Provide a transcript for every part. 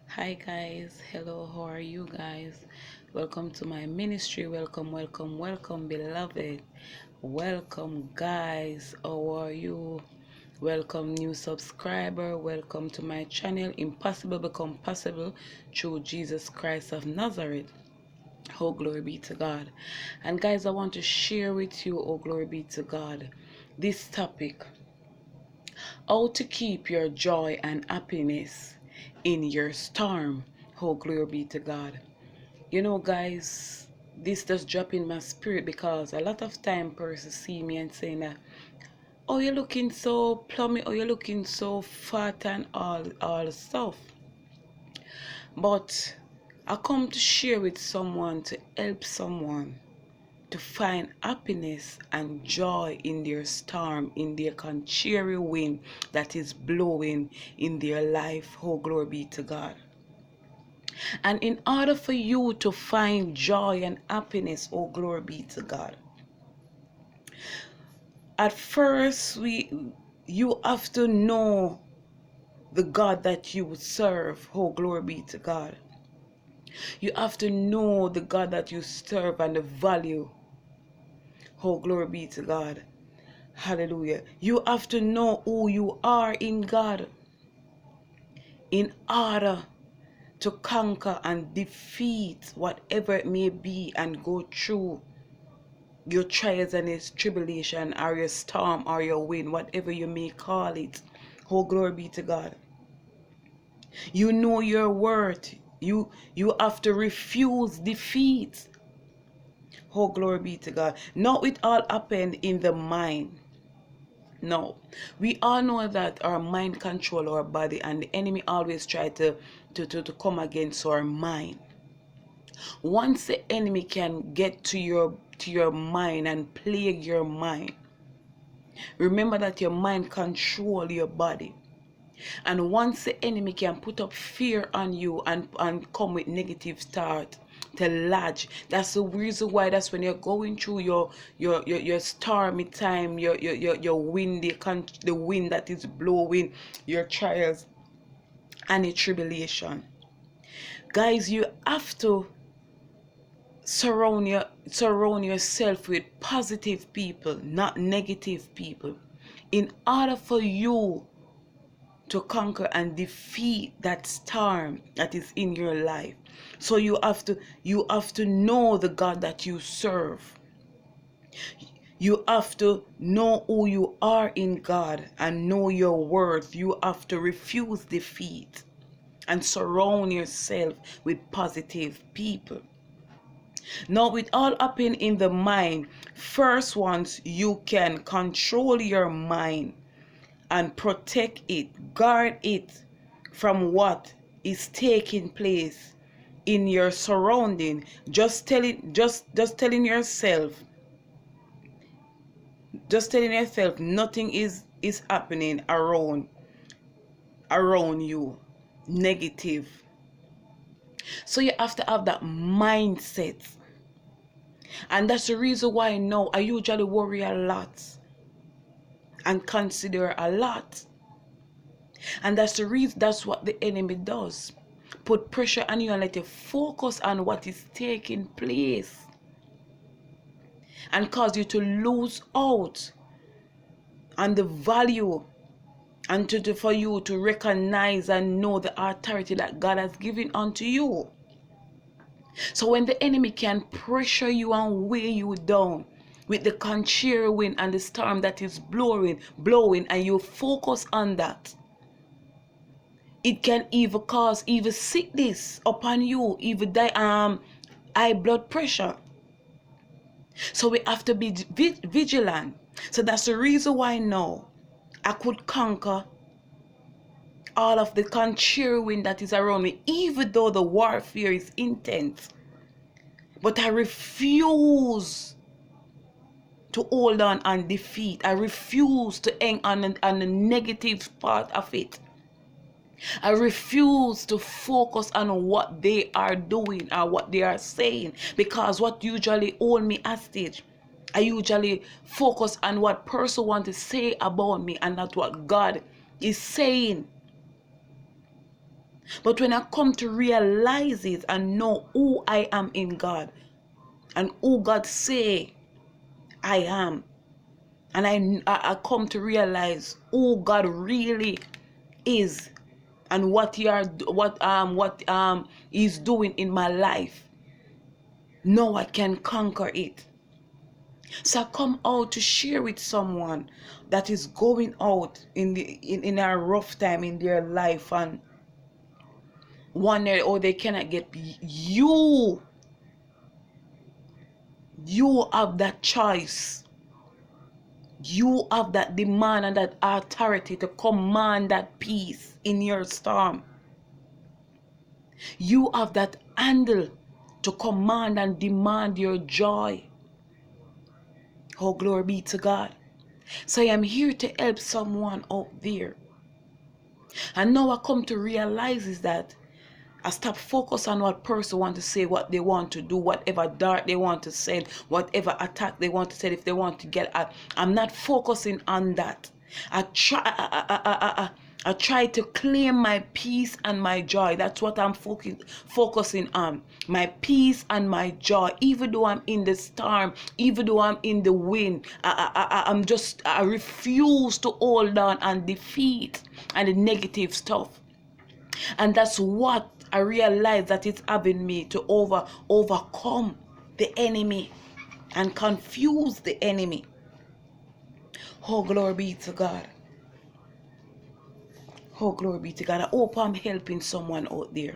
Hi guys, hello, how are you guys? Welcome to my ministry. Welcome, beloved. Welcome, guys. How are you? Welcome, new subscriber. Welcome to my channel. Impossible become possible through Jesus Christ of Nazareth. Oh, glory be to God. And guys, I want to share with you, oh, glory be to God, this topic: how to keep your joy and happiness in your storm. Oh, glory be to God. You know, guys, this just drop in my spirit because a lot of time persons see me and saying that, oh, you're looking so plummy, or you're looking so fat and all stuff. But I come to share with someone, to help someone to find happiness and joy in their storm, in their contrary wind that is blowing in their life. Oh, glory be to God. And in order for you to find joy and happiness, oh, glory be to God, at first you have to know the God that you serve. Oh, glory be to God. You have to know the God that you serve and the value. Oh, glory be to God. Hallelujah. You have to know who you are in God in order to conquer and defeat whatever it may be and go through your trials and its tribulation, or your storm, or your wind, whatever you may call it. Oh, glory be to God. You know your worth. You have to refuse defeat. Oh, glory be to God. Not it all happened in the mind. No, we all know that our mind control our body, and the enemy always try to come against our mind. Once the enemy can get to your mind and plague your mind, remember that your mind control your body. And once the enemy can put up fear on you and come with negative thought to lodge, that's the reason why, that's when you're going through your stormy time, your wind, the wind that is blowing, your trials and your tribulation. Guys, you have to surround yourself with positive people, not negative people, in order for you to conquer and defeat that storm that is in your life. So you have to know the God that you serve. You have to know who you are in God and know your worth. You have to refuse defeat and surround yourself with positive people. Now, it all happen in the mind. First, once you can control your mind and protect it, guard it from what is taking place in your surrounding. Just telling yourself nothing is happening around you negative. So you have to have that mindset. And that's the reason why now I usually worry a lot and consider a lot. And that's what the enemy does. Put pressure on you and let you focus on what is taking place, and cause you to lose out on the value, and for you to recognize and know the authority that God has given unto you. So when the enemy can pressure you and weigh you down with the contrary wind and the storm that is blowing, and you focus on that, it can even cause even sickness upon you, even high blood pressure. So we have to be vigilant. So that's the reason why now I could conquer all of the contrary wind that is around me, even though the warfare is intense. But I refuse to hold on and defeat. I refuse to hang on the negative part of it. I refuse to focus on what they are doing or what they are saying, because what usually hold me hostage, I usually focus on what person want to say about me and not what God is saying. But when I come to realize it and know who I am in God and who God say I am, and I come to realize who God really is and what He's doing in my life, now I can conquer it. So I come out to share with someone that is going out in a rough time in their life and wonder, oh, they cannot get you. You have that choice. You have that demand and that authority to command that peace in your storm. You have that handle to command and demand your joy. Oh, glory be to God. So I am here to help someone out there. And now I come to realize is that I stop focus on what person want to say, what they want to do, whatever dart they want to send, whatever attack they want to send, if they want to get at. I'm not focusing on that. I try to claim my peace and my joy. That's what I'm focusing on. My peace and my joy. Even though I'm in the storm, even though I'm in the wind, I refuse to hold on and defeat and the negative stuff. And that's what I realize that it's having me to overcome the enemy and confuse the enemy. Oh, glory be to God. Oh, glory be to God. I hope I'm helping someone out there.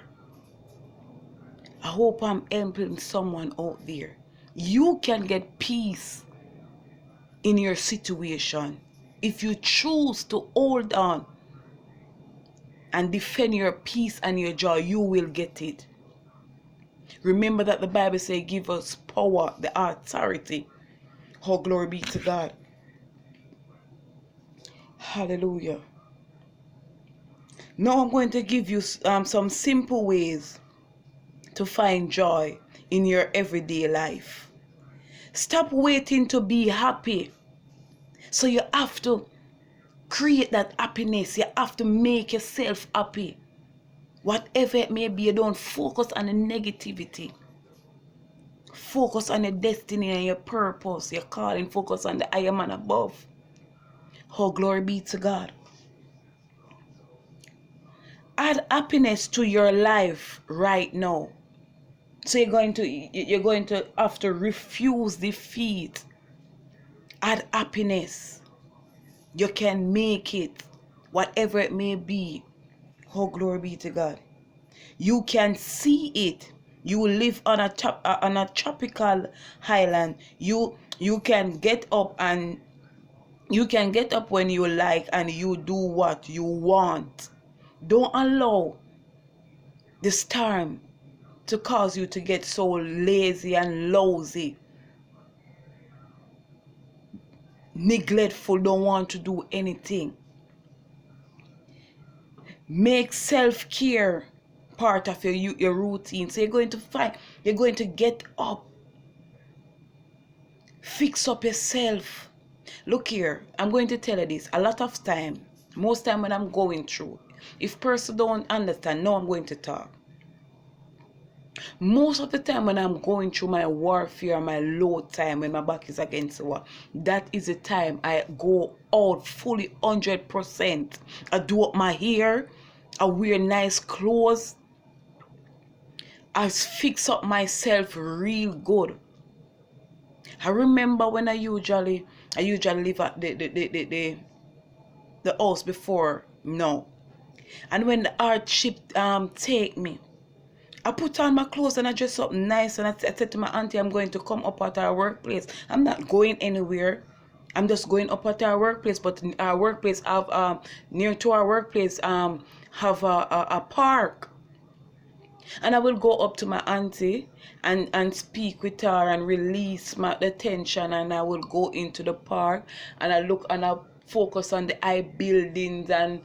I hope I'm helping someone out there. You can get peace in your situation if you choose to hold on and defend your peace and your joy. You will get it. Remember that the Bible says give us power, the authority. Oh, glory be to God. Hallelujah. Now I'm going to give you some simple ways to find joy in your everyday life. Stop waiting to be happy. So you have to create that happiness. You have to make yourself happy. Whatever it may be, you don't focus on the negativity. Focus on your destiny and your purpose, your calling. Focus on the I am and above. Oh, glory be to God. Add happiness to your life right now. So you're going to have to refuse defeat. Add happiness. You can make it, whatever it may be. Oh, glory be to God. You can see it. You live on a tropical island. You can get up and you can get up when you like and you do what you want. Don't allow the storm to cause you to get so lazy and lousy, neglectful, don't want to do anything. Make self-care part of your routine. So you're going to get up, fix up yourself. Look here, I'm going to tell you this. A lot of time, most time when I'm going through, if person don't understand, now I'm going to talk. Most of the time when I'm going through my warfare, my low time, when my back is against the wall, that is the time I go out fully 100%. I do up my hair, I wear nice clothes, I fix up myself real good. I remember when I usually live at the house before now. And when the hardship take me, I put on my clothes and I dress up nice, and I said to my auntie, I'm going to come up at our workplace. I'm not going anywhere. I'm just going up at our workplace. But our workplace have near to our workplace have a park. And I will go up to my auntie and speak with her and release the tension, and I will go into the park and I look and I focus on the high buildings, and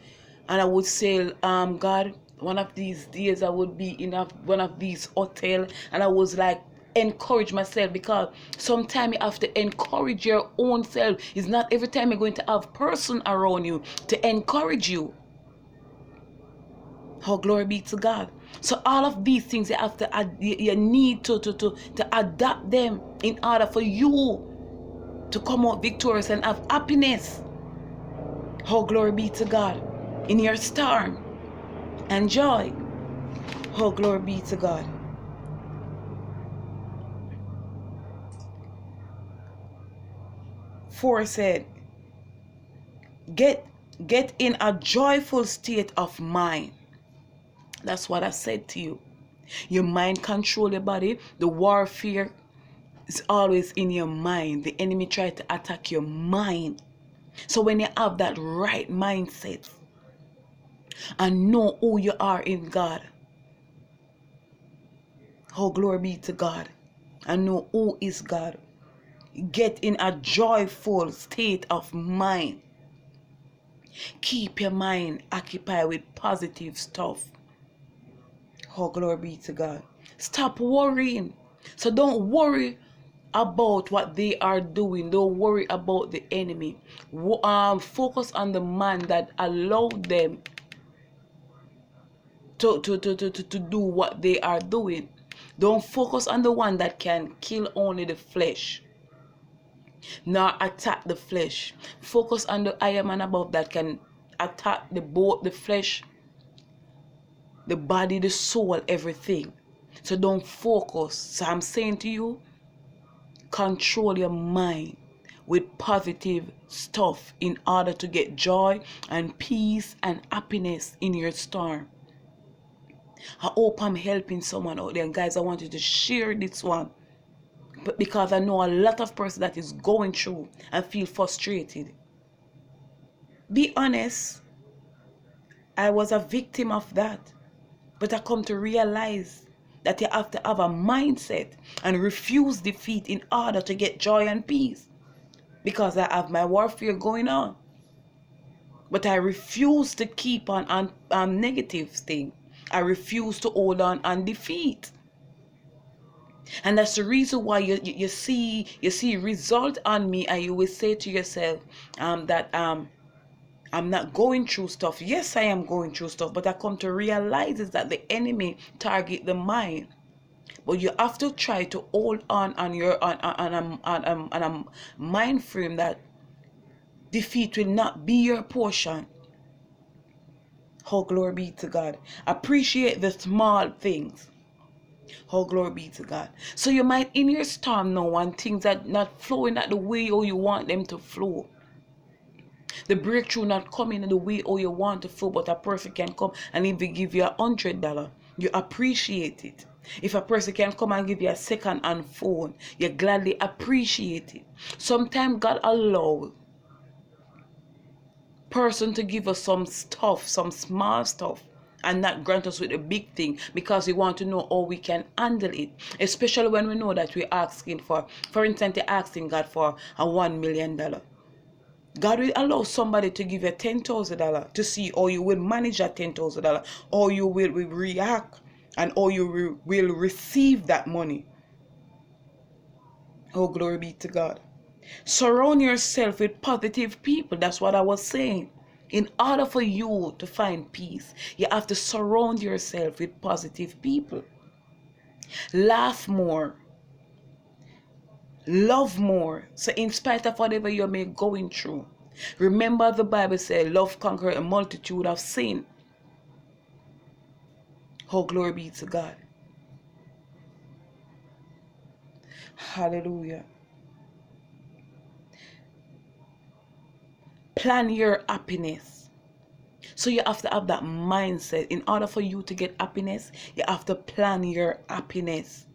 I would say, God, one of these days I would be in one of these hotels, and I was like encourage myself, because sometimes you have to encourage your own self. It's not every time you're going to have person around you to encourage you. Oh, glory be to God. So all of these things you have to you need to adapt them in order for you to come out victorious and have happiness. Oh, glory be to God. In your storm and joy. Oh, glory be to God. 4 said, get in a joyful state of mind. That's what I said to you. Your mind control your body. The warfare is always in your mind. The enemy tries to attack your mind. So when you have that right mindset and know who you are in God, oh, glory be to God, and know who is God, get in a joyful state of mind. Keep your mind occupied with positive stuff. Oh, glory be to God. Stop worrying. So don't worry about what they are doing. Don't worry about the enemy. Focus on the man that allowed them to do what they are doing. Don't focus on the one that can kill only the flesh, nor attack the flesh. Focus on the I am and above that can attack both the flesh, the body, the soul, everything. So don't focus. So I'm saying to you, control your mind with positive stuff in order to get joy and peace and happiness in your storm. I hope I'm helping someone out there. And guys, I want you to share this one, but because I know a lot of person that is going through and feel frustrated. Be honest. I was a victim of that. But I come to realize that you have to have a mindset and refuse defeat in order to get joy and peace. Because I have my warfare going on. But I refuse to keep on negative thing. I refuse to hold on defeat. And that's the reason why you see result on me, and you will say to yourself that I'm not going through stuff. Yes, I am going through stuff, but I come to realize is that the enemy target the mind. But you have to try to hold on your on a mind frame that defeat will not be your portion. Oh, glory be to God. Appreciate the small things. Oh, glory be to God. So you might in your storm now and things that not flowing at the way you want them to flow. The breakthrough not coming in the way you want to flow, but a person can come and if they give you $100, you appreciate it. If a person can come and give you a second-hand phone, you gladly appreciate it. Sometimes God allows person to give us some stuff, some small stuff, and not grant us with a big thing because we want to know how we can handle it. Especially when we know that we're asking for instance, you're asking God for a $1 million. God will allow somebody to give you $10,000 to see how you will manage that $10,000, how you will react, and how you will receive that money. Oh, glory be to God. Surround yourself with positive people. That's what I was saying. In order for you to find peace, you have to surround yourself with positive people. Laugh more. Love more. So in spite of whatever you may be going through, remember the Bible says love conquers a multitude of sin. Oh, glory be to God. Hallelujah. Plan your happiness. So you have to have that mindset. In order for you to get happiness, you have to plan your happiness.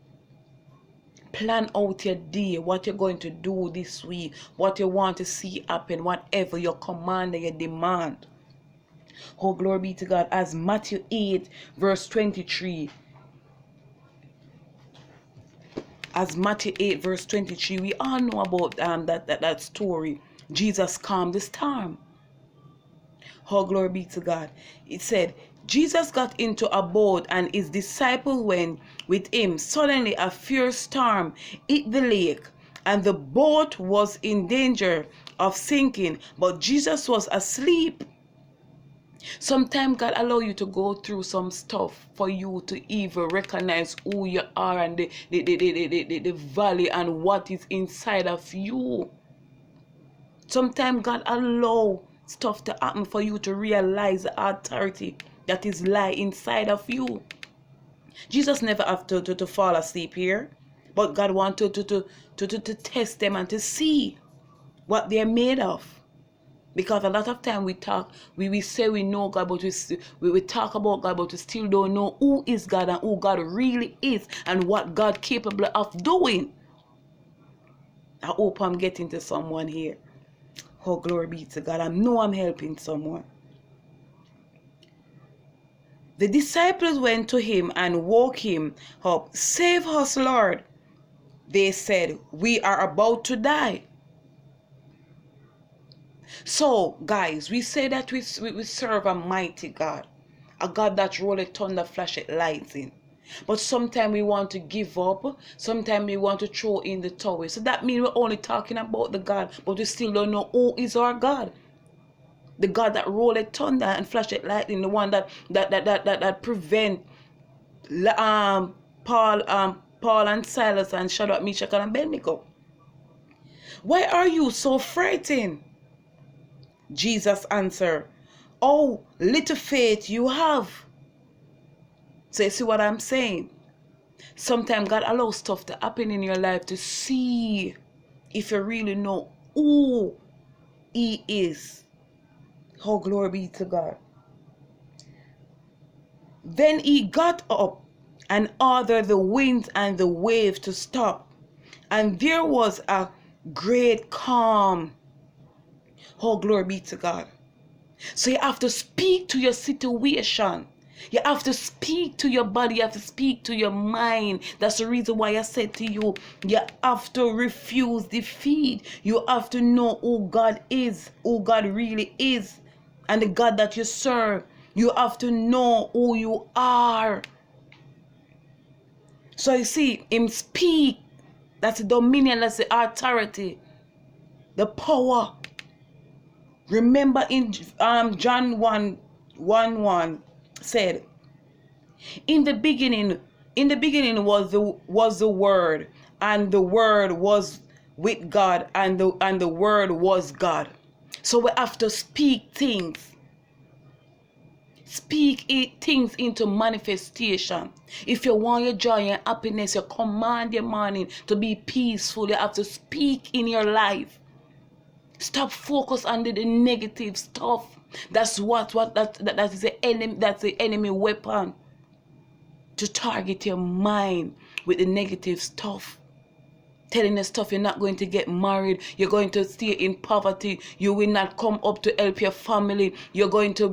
Plan out your day, what you're going to do this week, what you want to see happen, whatever your command and your demand. Oh, glory be to God. As Matthew 8, verse 23. As Matthew 8, verse 23, we all know about that story. Jesus calmed the storm. Oh, glory be to God. It said, Jesus got into a boat and his disciples went with him. Suddenly a fierce storm hit the lake and the boat was in danger of sinking, but Jesus was asleep. Sometimes God allow you to go through some stuff for you to even recognize who you are and the valley and what is inside of you. Sometimes God allow stuff to happen for you to realize the authority that is lie inside of you. Jesus never have to fall asleep here, but God wanted to test them and to see what they're made of. Because a lot of time we say we know God, but we talk about God, but we still don't know who is God and who God really is and what God capable of doing. I hope I'm getting to someone here. Oh, glory be to God. I know I'm helping someone. The disciples went to him and woke him up. Save us, Lord. They said, we are about to die. So, guys, we say that we serve a mighty God, a God that rolleth thunder, flasheth lightning. But sometimes we want to give up. Sometimes we want to throw in the towel. So that means we're only talking about the God, but we still don't know who is our God. The God that rolleth thunder and flasheth lightning, the one that prevent Paul and Silas and Shadrach, Meshach, and Abednego. Why are you so frightened? Jesus answered, oh, little faith you have. So you see what I'm saying? Sometimes God allows stuff to happen in your life to see if you really know who He is. Oh, glory be to God. Then he got up and ordered the winds and the waves to stop. And there was a great calm. Oh, glory be to God. So you have to speak to your situation. You have to speak to your body. You have to speak to your mind. That's the reason why I said to you, you have to refuse defeat. You have to know who God is, who God really is, and the God that you serve. You have to know who you are. So you see, him speak. That's the dominion, that's the authority, the power. Remember in John 1:1 said, in the beginning was the Word, and the Word was with God, and the Word was God. So we have to speak things. Speak things into manifestation. If you want your joy and happiness, you command your morning to be peaceful. You have to speak in your life. Stop focus on the negative stuff. That's that is the enemy. That's the enemy weapon to target your mind with the negative stuff. Telling the stuff you're not going to get married, you're going to stay in poverty, you will not come up to help your family, you're going to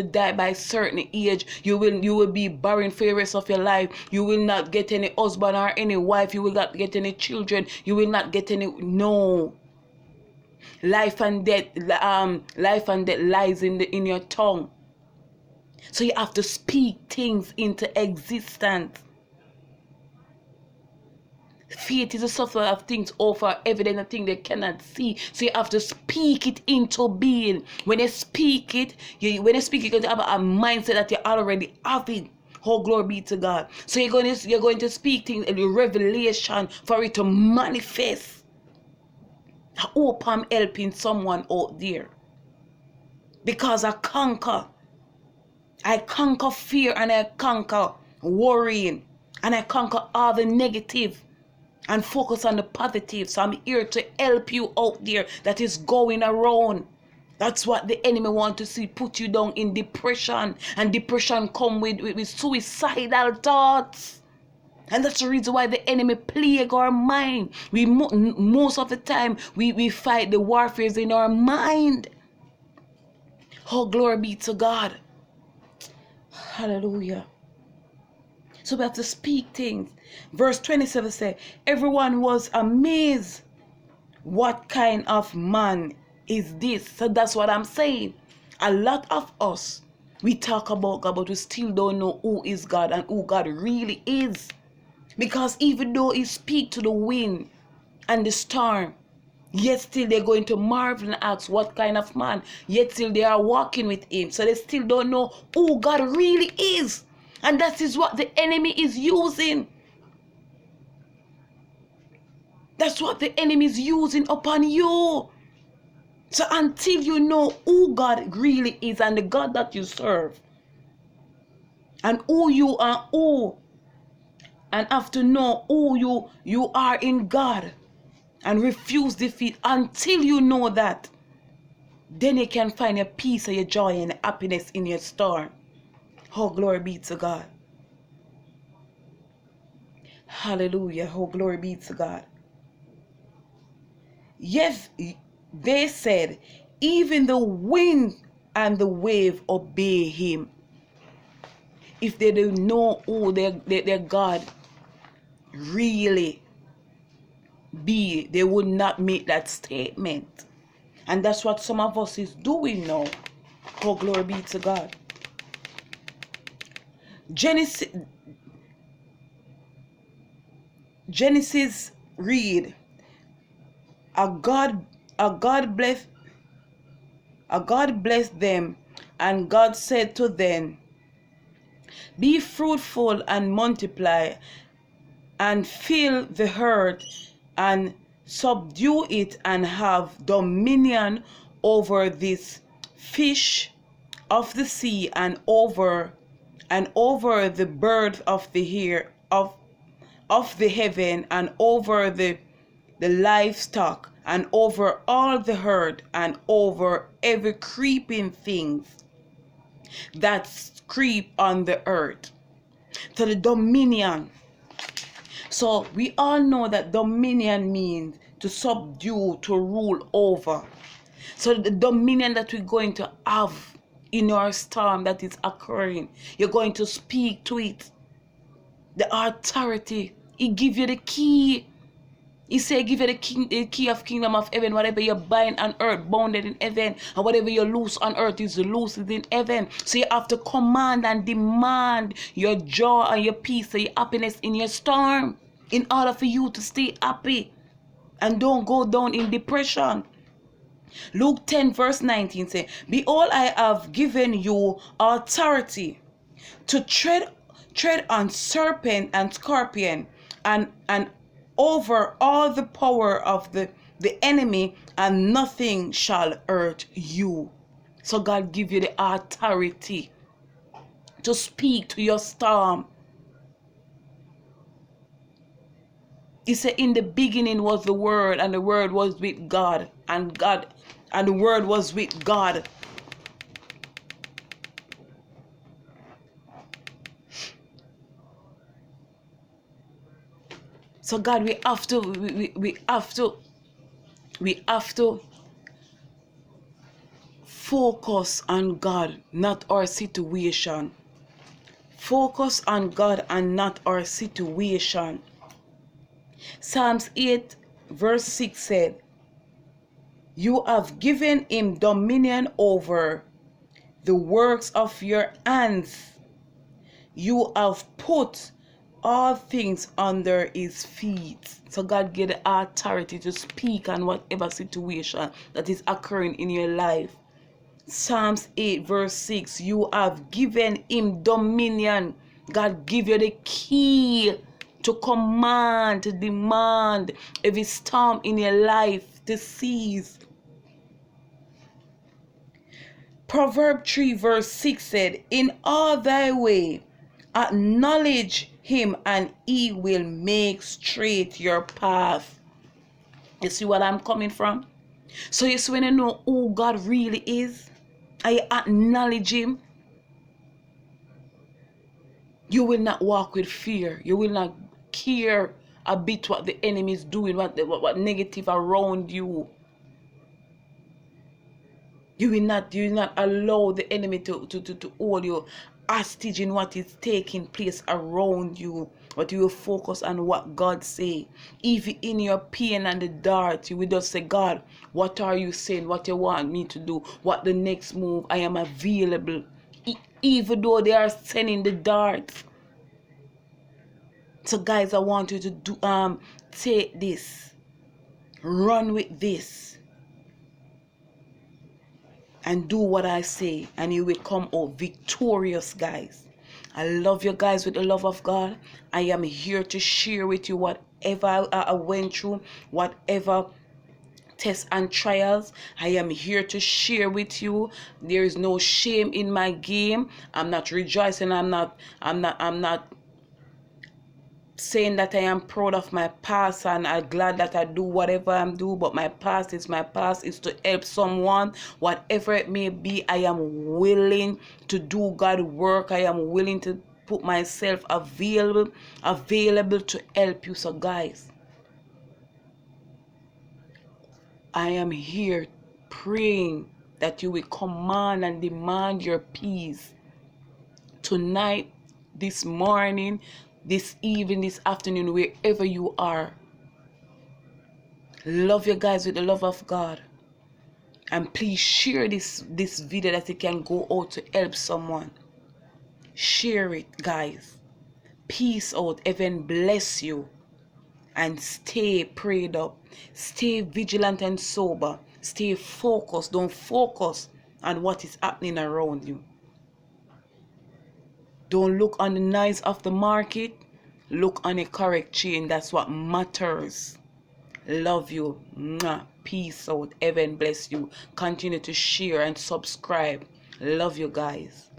die by a certain age, you will be barren for the rest of your life, you will not get any husband or any wife, you will not get any children, you will not get any. No. Life and death lies in your tongue. So you have to speak things into existence. Faith is the substance of things over evident, a thing they cannot see. So you have to speak it into being. When you speak it, you have a mindset that you already have it. Oh, glory be to God. So you're going to speak things in revelation for it to manifest. I hope I'm helping someone out there. Because I conquer fear, and I conquer worrying, and I conquer all the negative and focus on the positive. So I'm here to help you out there that is going around. That's what the enemy wants to see, put you down in depression, and depression come with suicidal thoughts. And that's the reason why the enemy plague our mind. Most of the time we fight the warfare in our mind. Oh, glory be to God. Hallelujah. So we have to speak things. Verse 27 says, everyone was amazed. What kind of man is this? So that's what I'm saying. A lot of us, we talk about God, but we still don't know who is God and who God really is. Because even though He speaks to the wind and the storm, Yet still they're going to marvel and ask what kind of man. Yet still they are walking with him. So they still don't know who God really is. And that is what the enemy is using. That's what the enemy is using upon you. So until you know who God really is and the God that you serve, and who you are, and have to know who you are in God, and refuse defeat, until you know that, then you can find your peace and your joy and happiness in your storm. Oh, glory be to God. Hallelujah. Oh, glory be to God. Yes, they said, even the wind and the wave obey him. If they don't know who their God really be, they would not make that statement. And that's what some of us is doing now. Oh, glory be to God. Genesis read, a God blessed them, and God said to them, be fruitful and multiply, and fill the earth, and subdue it, and have dominion over this fish of the sea, and over the birds of the air, of the heaven, and over the livestock, and over all the herd, and over every creeping thing that creep on the earth. To the dominion. So we all know that dominion means to subdue, to rule over. So the dominion that we're going to have in our storm that is occurring, you're going to speak to it. The authority. He give you the key. He say, give you the key of kingdom of heaven. Whatever you bind on earth, bounded in heaven. And whatever you loose on earth is loosed in heaven. So you have to command and demand your joy and your peace and your happiness in your storm, in order for you to stay happy and don't go down in depression. Luke 10 verse 19 says, behold, I have given you authority to tread on serpent and scorpion, and over all the power of the enemy, and nothing shall hurt you. So God give you the authority to speak to your storm. He said, in the beginning was the Word, and the Word was with God, and the Word was with God. So God, we have to focus on God, not our situation. Focus on God and not our situation. Psalms 8 verse 6 said, you have given him dominion over the works of your hands. You have put all things under his feet. So God gave the authority to speak on whatever situation that is occurring in your life. Psalms 8 verse 6, you have given him dominion. God give you the key to command, to demand every storm in your life to cease. Proverbs 3 verse 6 said, in all thy way acknowledge him, and he will make straight your path. You see what I'm coming from? So you see, when you know who God really is, and you acknowledge him, you will not walk with fear. You will not care a bit what the enemy is doing, what negative around you. You will not allow the enemy to hold you hostage in what is taking place around you. But you will focus on what God say. Even in your pain and the dark, you will just say, God, what are you saying? What you want me to do? What the next move? I am available. Even though they are sending the darts. So guys, I want you to take this. Run with this and do what I say, and you will come out victorious, guys. I love you guys with the love of God. I am here to share with you whatever I went through, whatever tests and trials. I am here to share with you. There is no shame in my game. I'm not rejoicing. I'm not saying that I am proud of my past and I'm glad that I do whatever I'm doing, but my past is my past. Is to help someone, whatever it may be. I am willing to do God work. I am willing to put myself available to help you. So guys, I am here praying that you will command and demand your peace tonight, this morning, this evening, this afternoon, wherever you are. Love you guys with the love of God. And please share this video that it can go out to help someone. Share it, guys. Peace out. Heaven bless you. And stay prayed up. Stay vigilant and sober. Stay focused. Don't focus on what is happening around you. Don't look on the noise of the market. Look on a correct chain. That's what matters. Love you. Mwah. Peace out. Heaven bless you. Continue to share and subscribe. Love you guys.